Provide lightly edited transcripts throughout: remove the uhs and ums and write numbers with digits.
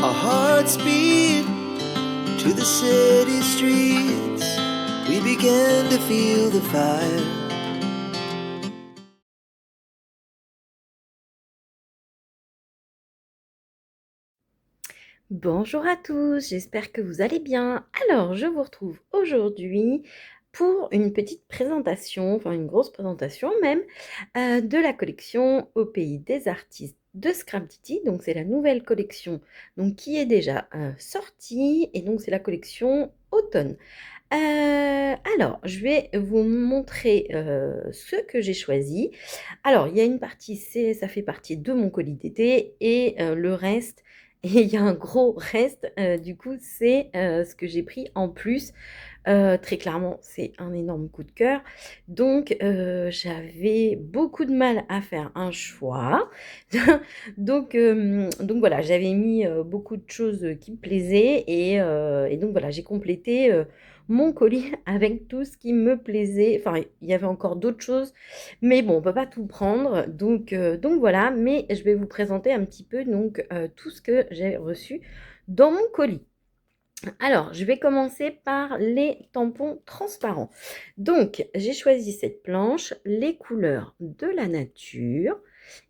Our hearts beat to the city streets. We began to feel the fire. Bonjour à tous, j'espère que vous allez bien. Alors, je vous retrouve aujourd'hui pour une petite présentation, enfin une grosse présentation même, de la collection Au pays des artistes de Scrapditty. Donc, c'est la nouvelle collection donc, qui est déjà sortie et donc c'est la collection automne. Alors, je vais vous montrer ce que j'ai choisi. Alors, il y a une partie, ça fait partie de mon colis d'été et le reste, et il y a un gros reste, du coup, c'est ce que j'ai pris en plus. Très clairement, c'est un énorme coup de cœur. Donc, j'avais beaucoup de mal à faire un choix. Donc voilà, j'avais mis beaucoup de choses qui me plaisaient et donc voilà, j'ai complété mon colis avec tout ce qui me plaisait. Enfin, il y avait encore d'autres choses, mais bon, on peut pas tout prendre. Donc voilà, mais je vais vous présenter un petit peu donc tout ce que j'ai reçu dans mon colis. Alors, je vais commencer par les tampons transparents. Donc, j'ai choisi cette planche, les couleurs de la nature.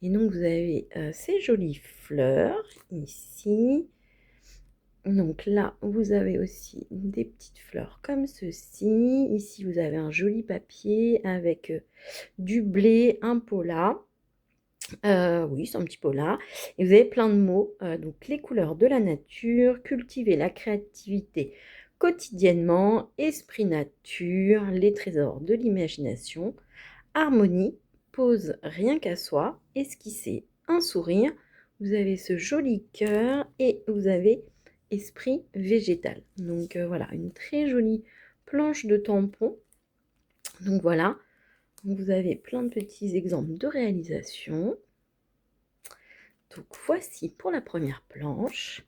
Et donc, vous avez ces jolies fleurs ici. Donc là, vous avez aussi des petites fleurs comme ceci. Ici, vous avez un joli papier avec du blé, un pola. Oui, c'est un petit pola. Et vous avez plein de mots. Donc, les couleurs de la nature, cultiver la créativité quotidiennement, esprit nature, les trésors de l'imagination, harmonie, pose rien qu'à soi, esquisser un sourire. Vous avez ce joli cœur et vous avez esprit végétal. Donc voilà, une très jolie planche de tampons. Donc voilà, vous avez plein de petits exemples de réalisation. Donc voici pour la première planche.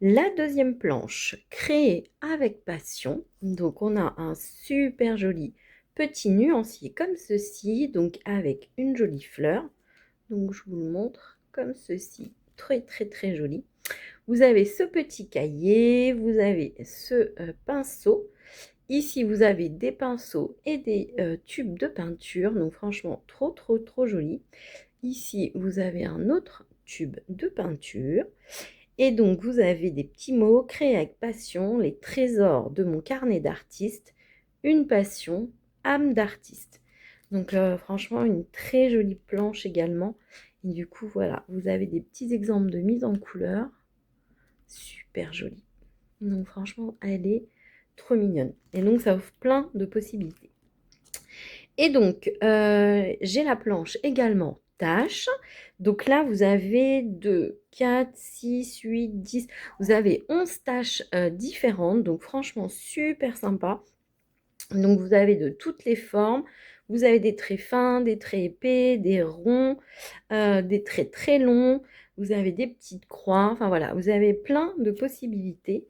La deuxième planche, créée avec passion. Donc on a un super joli petit nuancier comme ceci, donc avec une jolie fleur. Donc je vous le montre comme ceci, très très très joli. Vous avez ce petit cahier, vous avez ce pinceau. Ici vous avez des pinceaux et des tubes de peinture, donc franchement trop trop trop joli. Ici vous avez un autre tube de peinture. Et donc, vous avez des petits mots créés avec passion, les trésors de mon carnet d'artiste, une passion, âme d'artiste. Donc, franchement, une très jolie planche également. Et du coup, voilà, vous avez des petits exemples de mise en couleur. Super jolie. Donc, franchement, elle est trop mignonne. Et donc, ça offre plein de possibilités. Et donc, j'ai la planche également tâche. Donc là, vous avez 2, 4, 6, 8, 10. Vous avez 11 tâches différentes. Donc franchement, super sympa. Donc vous avez de toutes les formes. Vous avez des traits fins, des traits épais, des ronds, des traits très longs. Vous avez des petites croix. Enfin voilà, vous avez plein de possibilités.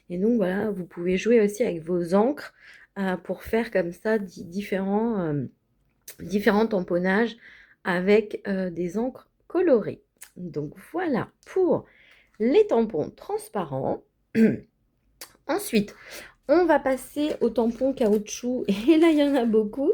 Et donc voilà, vous pouvez jouer aussi avec vos encres pour faire comme ça différents tamponnages avec des encres colorées. Donc voilà pour les tampons transparents. Ensuite, on va passer aux tampons caoutchouc. Et là, il y en a beaucoup.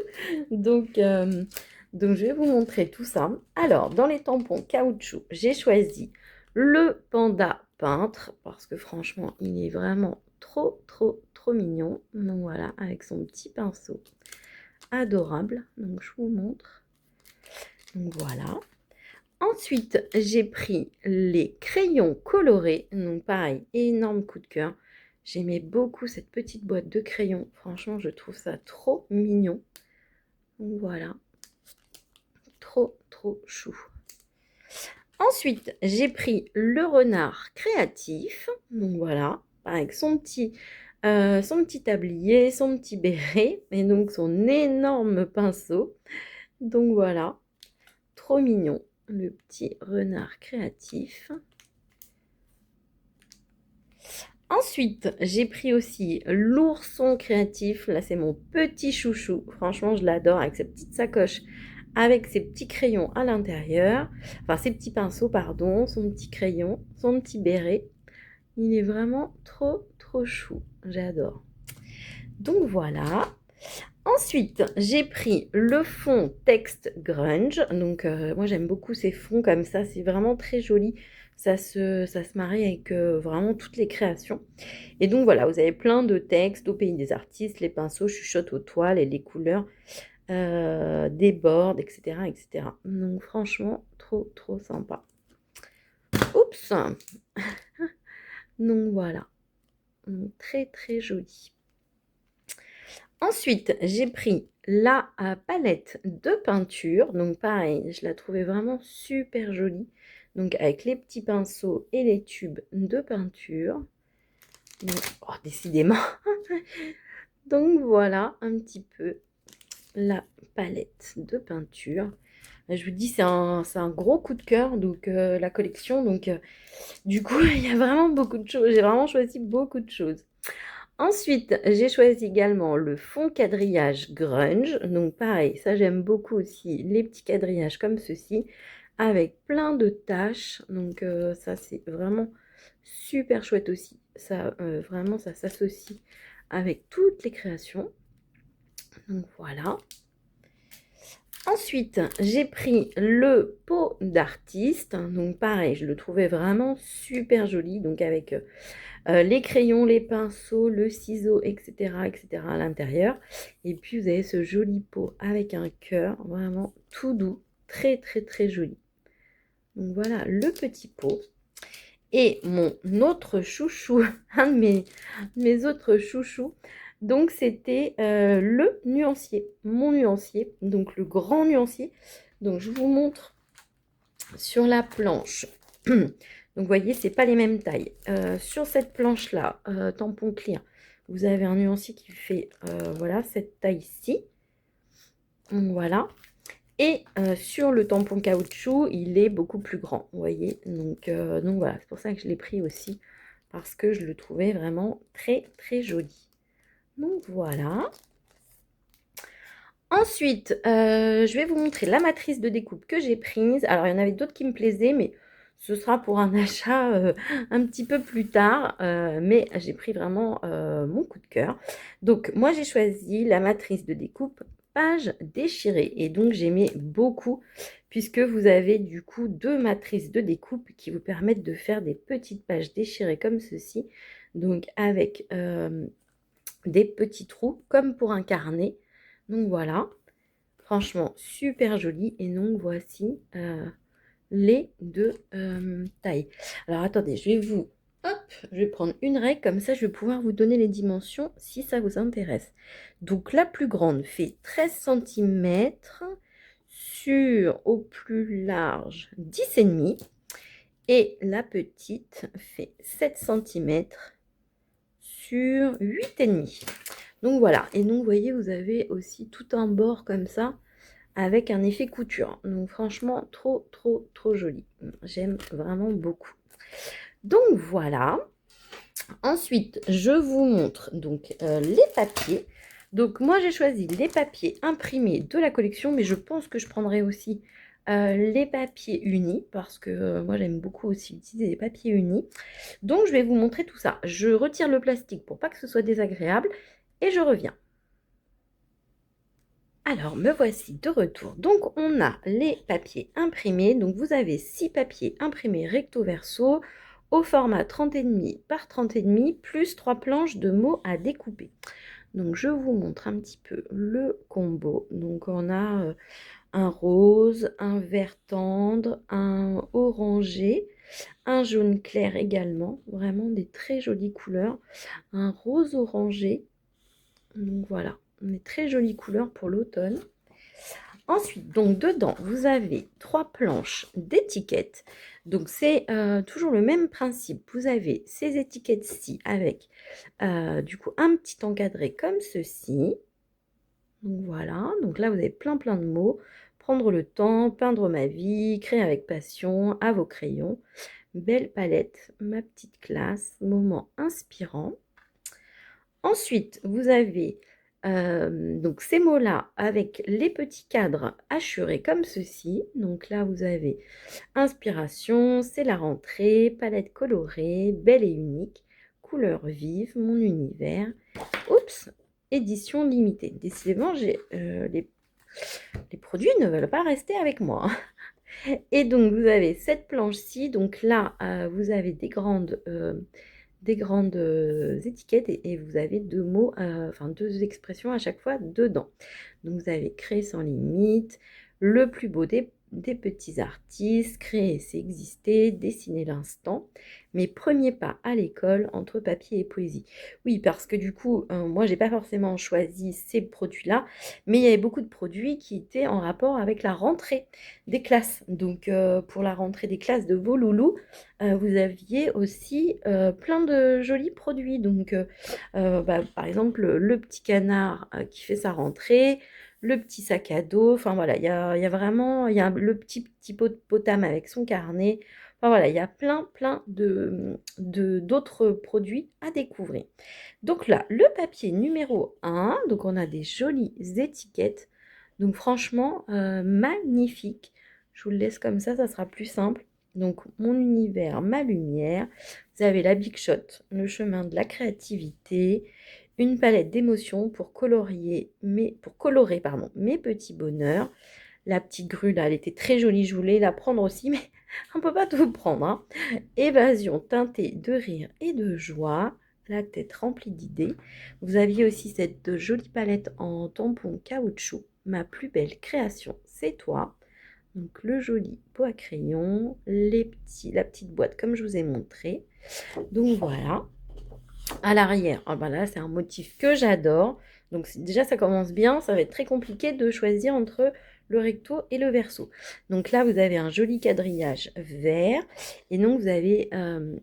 Donc je vais vous montrer tout ça. Alors, dans les tampons caoutchouc, j'ai choisi le panda peintre parce que franchement, il est vraiment trop, trop, trop mignon. Donc voilà, avec son petit pinceau adorable. Donc je vous montre. Donc voilà. Ensuite, j'ai pris les crayons colorés. Donc pareil, énorme coup de cœur. J'aimais beaucoup cette petite boîte de crayons. Franchement, je trouve ça trop mignon. Donc voilà, trop trop chou. Ensuite, j'ai pris le renard créatif. Donc voilà, avec son petit tablier, son petit béret et donc son énorme pinceau. Donc voilà, trop mignon, le petit renard créatif. Ensuite, j'ai pris aussi l'ourson créatif. Là, c'est mon petit chouchou. Franchement, je l'adore avec sa petite sacoche, avec ses petits crayons à l'intérieur. Enfin, ses petits pinceaux, pardon, son petit crayon, son petit béret. Il est vraiment trop, trop chou. J'adore. Donc voilà. Ensuite, j'ai pris le fond texte grunge. Donc moi j'aime beaucoup ces fonds comme ça, c'est vraiment très joli. Ça se marie avec vraiment toutes les créations. Et donc voilà, vous avez plein de textes au pays des artistes, les pinceaux chuchotent aux toiles et les couleurs débordent, etc., etc. Donc franchement, trop trop sympa. Oups! Donc voilà, donc, très très joli. Ensuite, j'ai pris la palette de peinture. Donc pareil, je la trouvais vraiment super jolie. Donc avec les petits pinceaux et les tubes de peinture. Donc, oh, décidément. Donc voilà un petit peu la palette de peinture. Je vous dis, c'est un gros coup de cœur, donc la collection. Donc du coup, il y a vraiment beaucoup de choses. J'ai vraiment choisi beaucoup de choses. Ensuite, j'ai choisi également le fond quadrillage grunge. Donc pareil, ça j'aime beaucoup aussi les petits quadrillages comme ceci avec plein de taches. Donc ça c'est vraiment super chouette aussi. Ça vraiment ça s'associe avec toutes les créations. Donc voilà. Ensuite, j'ai pris le pot d'artiste. Donc pareil, je le trouvais vraiment super joli. Donc avec les crayons, les pinceaux, le ciseau, etc., etc. à l'intérieur. Et puis vous avez ce joli pot avec un cœur, vraiment tout doux, très très très joli. Donc voilà le petit pot. Et mon autre chouchou, un de mes autres chouchous, donc c'était le nuancier, mon nuancier, donc le grand nuancier. Donc je vous montre sur la planche. Donc vous voyez, c'est pas les mêmes tailles. Sur cette planche-là, tampon clear, vous avez un nuancier qui fait voilà cette taille-ci. Donc voilà. Et sur le tampon caoutchouc, il est beaucoup plus grand, vous voyez. Donc voilà, c'est pour ça que je l'ai pris aussi, parce que je le trouvais vraiment très très joli. Donc voilà. Ensuite, je vais vous montrer la matrice de découpe que j'ai prise. Alors, il y en avait d'autres qui me plaisaient, mais ce sera pour un achat un petit peu plus tard. Mais j'ai pris vraiment mon coup de cœur. Donc, moi, j'ai choisi la matrice de découpe page déchirée. Et donc, j'aimais beaucoup, puisque vous avez du coup 2 matrices de découpe qui vous permettent de faire des petites pages déchirées comme ceci. Donc, avec des petits trous, comme pour un carnet. Donc voilà, franchement super joli. Et donc voici les deux tailles. Alors attendez, je vais prendre une règle, comme ça je vais pouvoir vous donner les dimensions si ça vous intéresse. Donc la plus grande fait 13 cm sur au plus large 10,5 et la petite fait 7 cm sur 8,5. Donc voilà, et donc vous voyez, vous avez aussi tout un bord comme ça avec un effet couture. Donc franchement, trop, trop, trop joli. J'aime vraiment beaucoup. Donc voilà. Ensuite, je vous montre donc les papiers. Donc moi, j'ai choisi les papiers imprimés de la collection, mais je pense que je prendrai aussi les papiers unis parce que moi, j'aime beaucoup aussi utiliser les papiers unis. Donc, je vais vous montrer tout ça. Je retire le plastique pour pas que ce soit désagréable et je reviens. Alors, me voici de retour. Donc, on a les papiers imprimés. Donc, vous avez 6 papiers imprimés recto verso au format 30,5 par 30,5 plus 3 planches de mots à découper. Donc, je vous montre un petit peu le combo. Donc, on a un rose, un vert tendre, un orangé, un jaune clair également. Vraiment des très jolies couleurs. Un rose orangé. Donc, voilà. Des très jolies couleurs pour l'automne. Ensuite, donc dedans, vous avez 3 planches d'étiquettes. Donc, c'est toujours le même principe. Vous avez ces étiquettes-ci avec du coup un petit encadré comme ceci. Donc, voilà. Donc là, vous avez plein plein de mots. Prendre le temps, peindre ma vie, créer avec passion, à vos crayons. Belle palette, ma petite classe, moment inspirant. Ensuite, vous avez Donc ces mots-là avec les petits cadres hachurés comme ceci. Donc là, vous avez inspiration, c'est la rentrée, palette colorée, belle et unique, couleurs vives, mon univers. Oups, édition limitée. Décidément, les produits ne veulent pas rester avec moi. Et donc, vous avez cette planche-ci. Donc là, vous avez des grandes étiquettes et vous avez deux mots, enfin deux expressions à chaque fois dedans. Donc vous avez créer sans limite, le plus beau des petits artistes, créer c'est exister, dessiner l'instant, mes premiers pas à l'école entre papier et poésie. Oui, parce que du coup, moi j'ai pas forcément choisi ces produits-là, mais il y avait beaucoup de produits qui étaient en rapport avec la rentrée des classes. Donc pour la rentrée des classes de vos loulous, vous aviez aussi plein de jolis produits. Donc, par exemple, le petit canard qui fait sa rentrée, le petit sac à dos. Enfin, voilà, il y a vraiment le petit pot de potame avec son carnet. Enfin, voilà, il y a plein d'autres produits à découvrir. Donc là, le papier numéro 1. Donc, on a des jolies étiquettes. Donc, franchement, magnifique. Je vous le laisse comme ça sera plus simple. Donc, mon univers, ma lumière. Vous avez la Big Shot, le chemin de la créativité, une palette d'émotions pour colorer pardon, mes petits bonheurs. La petite grue, là, elle était très jolie. Je voulais la prendre aussi, mais on ne peut pas tout prendre. Hein. Évasion teintée de rire et de joie. La tête remplie d'idées. Vous aviez aussi cette jolie palette en tampon caoutchouc. Ma plus belle création, c'est toi. Donc le joli pot à crayon, la petite boîte comme je vous ai montré. Donc voilà. À l'arrière, ah ben là c'est un motif que j'adore. Donc déjà ça commence bien, ça va être très compliqué de choisir entre le recto et le verso. Donc là vous avez un joli quadrillage vert et donc vous avez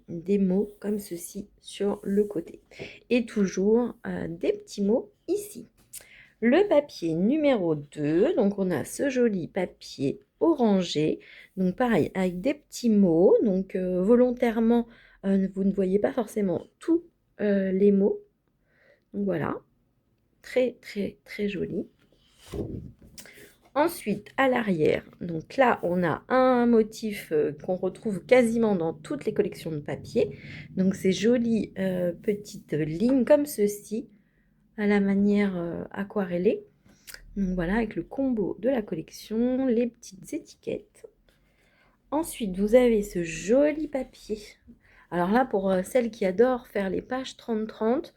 des mots comme ceci sur le côté. Et toujours des petits mots ici. Le papier numéro 2, donc on a ce joli papier orangé, donc pareil avec des petits mots, donc volontairement vous ne voyez pas forcément tous les mots, donc voilà, très joli. Ensuite à l'arrière, donc là on a un motif qu'on retrouve quasiment dans toutes les collections de papier, donc ces jolies petites lignes comme ceci, à la manière aquarellée. Donc voilà, avec le combo de la collection, les petites étiquettes. Ensuite, vous avez ce joli papier. Alors là, pour celles qui adorent faire les pages 30-30,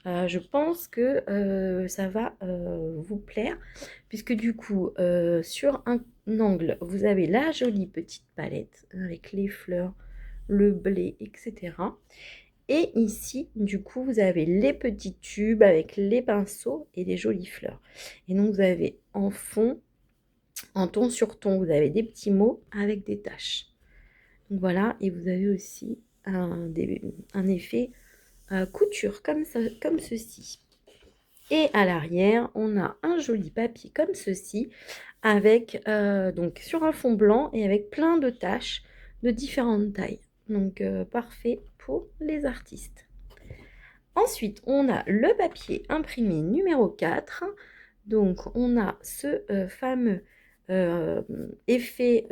je pense que ça va vous plaire. Puisque du coup, sur un angle, vous avez la jolie petite palette avec les fleurs, le blé, etc. Et ici, du coup, vous avez les petits tubes avec les pinceaux et des jolies fleurs. Et donc, vous avez en fond, en ton sur ton, vous avez des petits mots avec des taches. Donc voilà, et vous avez aussi un effet couture comme ceci. Et à l'arrière, on a un joli papier comme ceci, avec donc sur un fond blanc et avec plein de taches de différentes tailles. Donc parfait pour les artistes. Ensuite, on a le papier imprimé numéro 4. Donc, on a ce fameux effet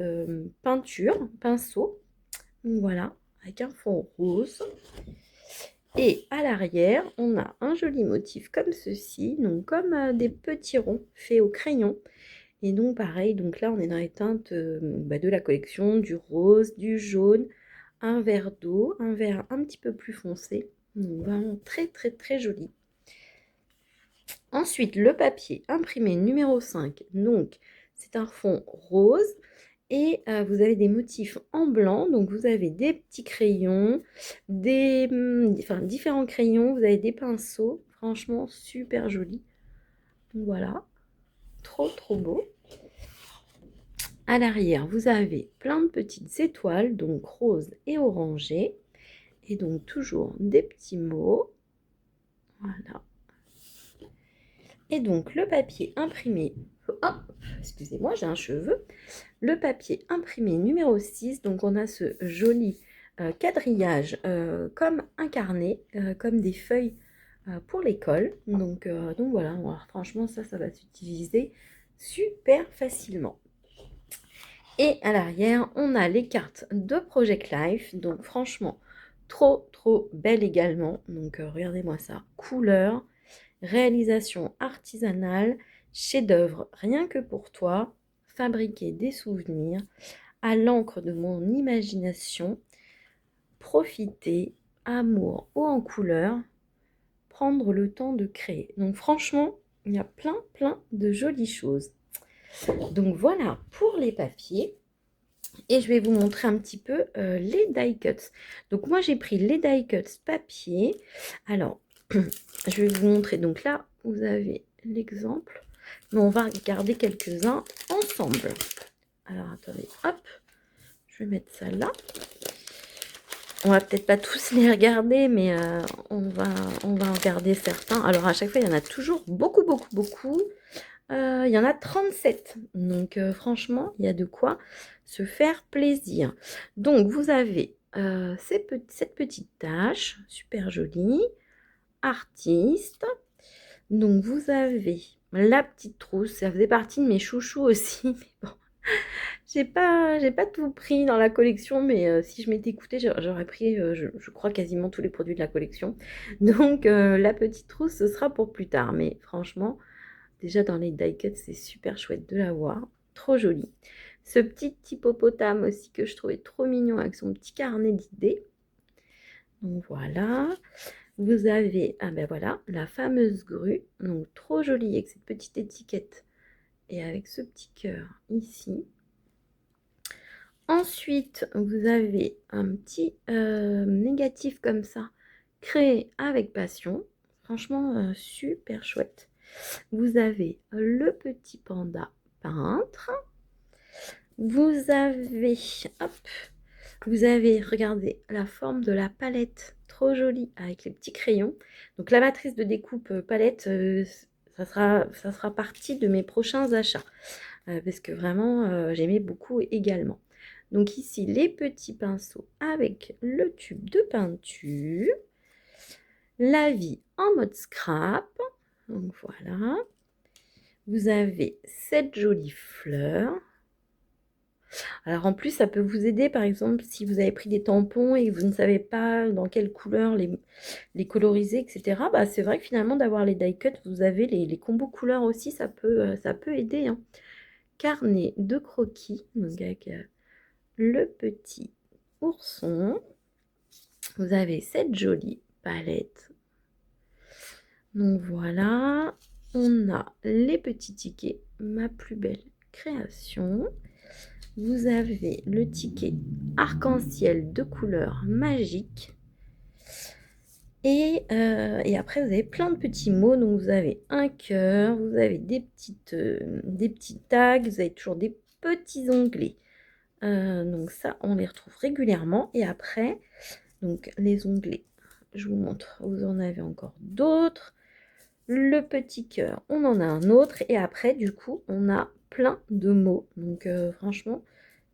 peinture, pinceau. Donc, voilà, avec un fond rose. Et à l'arrière, on a un joli motif comme ceci, donc comme des petits ronds faits au crayon. Et donc, pareil, donc là, on est dans les teintes de la collection, du rose, du jaune, un vert d'eau, un vert un petit peu plus foncé. Donc vraiment très joli. Ensuite, le papier imprimé numéro 5. Donc, c'est un fond rose. Et vous avez des motifs en blanc. Donc, vous avez des petits crayons, différents crayons. Vous avez des pinceaux. Franchement, super joli. Donc, voilà. Trop beau. À l'arrière, vous avez plein de petites étoiles, donc rose et orangé. Et donc, toujours des petits mots. Voilà. Et donc, le papier imprimé... Oh, excusez-moi, j'ai un cheveu. Le papier imprimé numéro 6. Donc, on a ce joli quadrillage comme un carnet, comme des feuilles pour l'école. Donc voilà, alors, franchement, ça va s'utiliser super facilement. Et à l'arrière, on a les cartes de Project Life. Donc franchement, trop belle également. Donc regardez-moi ça. Couleur, réalisation artisanale, chef-d'œuvre rien que pour toi, fabriquer des souvenirs à l'encre de mon imagination, profiter, amour ou en couleur, prendre le temps de créer. Donc franchement, il y a plein de jolies choses. Donc voilà pour les papiers. Et je vais vous montrer un petit peu les die cuts. Donc moi j'ai pris les die cuts papier. Alors je vais vous montrer. Donc là vous avez l'exemple. Mais on va regarder quelques-uns ensemble. Alors attendez, hop. Je vais mettre ça là. On va peut-être pas tous les regarder, mais on va en regarder certains. Alors à chaque fois il y en a toujours beaucoup. Il y en a 37. Donc franchement, il y a de quoi se faire plaisir. Donc vous avez cette petite tâche, super jolie. Artiste. Donc vous avez la petite trousse. Ça faisait partie de mes chouchous aussi. Mais bon, j'ai pas tout pris dans la collection. Mais si je m'étais écoutée, j'aurais pris, je crois, quasiment tous les produits de la collection. Donc la petite trousse, ce sera pour plus tard. Mais franchement... Déjà dans les die cuts, c'est super chouette de l'avoir. Trop joli. Ce petit hippopotame aussi que je trouvais trop mignon avec son petit carnet d'idées. Donc voilà. Vous avez, ah ben voilà, la fameuse grue. Donc trop jolie avec cette petite étiquette et avec ce petit cœur ici. Ensuite, vous avez un petit négatif comme ça, créé avec passion. Franchement, super chouette. Vous avez le petit panda peintre. Vous avez, hop, vous avez, regardez, la forme de la palette, trop jolie, avec les petits crayons. Donc la matrice de découpe palette, ça sera partie de mes prochains achats. Parce que vraiment, j'aimais beaucoup également. Donc ici, les petits pinceaux avec le tube de peinture. La vie en mode scrap. Donc voilà. Vous avez cette jolie fleur. Alors en plus, ça peut vous aider, par exemple, si vous avez pris des tampons et que vous ne savez pas dans quelle couleur les coloriser, etc. Bah, c'est vrai que finalement, d'avoir les die cuts, vous avez les combos couleurs aussi, ça peut aider. Hein. Carnet de croquis, donc avec le petit ourson. Vous avez cette jolie palette. Donc voilà, on a les petits tickets, ma plus belle création. Vous avez le ticket arc-en-ciel de couleurs magiques. Et après, vous avez plein de petits mots. Donc, vous avez un cœur, vous avez des petits tags, vous avez toujours des petits onglets. Donc, ça, on les retrouve régulièrement. Et après, donc les onglets, je vous montre, vous en avez encore d'autres. Le petit cœur, on en a un autre. Et après, du coup, on a plein de mots. Donc, franchement,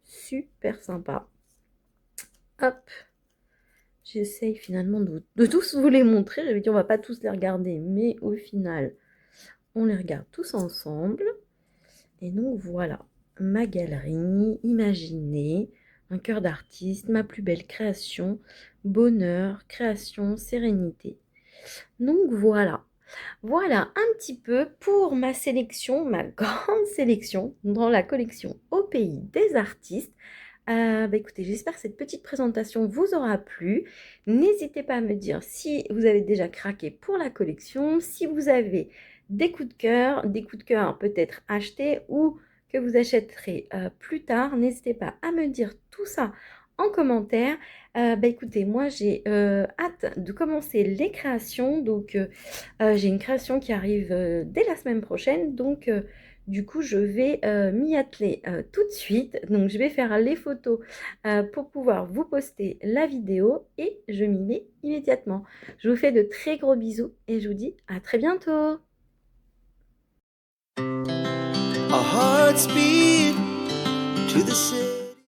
super sympa. Hop. J'essaye finalement de tous vous les montrer. J'avais dit on va pas tous les regarder. Mais au final, on les regarde tous ensemble. Et donc, voilà. Ma galerie, imaginez, un cœur d'artiste, ma plus belle création, bonheur, création, sérénité. Donc, voilà. Voilà un petit peu pour ma sélection, ma grande sélection dans la collection Au pays des artistes. Écoutez, j'espère que cette petite présentation vous aura plu. N'hésitez pas à me dire si vous avez déjà craqué pour la collection, si vous avez des coups de cœur peut-être achetés ou que vous achèterez plus tard. N'hésitez pas à me dire tout ça en commentaire. Écoutez, moi j'ai hâte de commencer les créations. Donc j'ai une création qui arrive dès la semaine prochaine. Donc du coup, je vais m'y atteler tout de suite. Donc, je vais faire les photos pour pouvoir vous poster la vidéo et je m'y mets immédiatement. Je vous fais de très gros bisous et je vous dis à très bientôt. Our hearts beat to the city.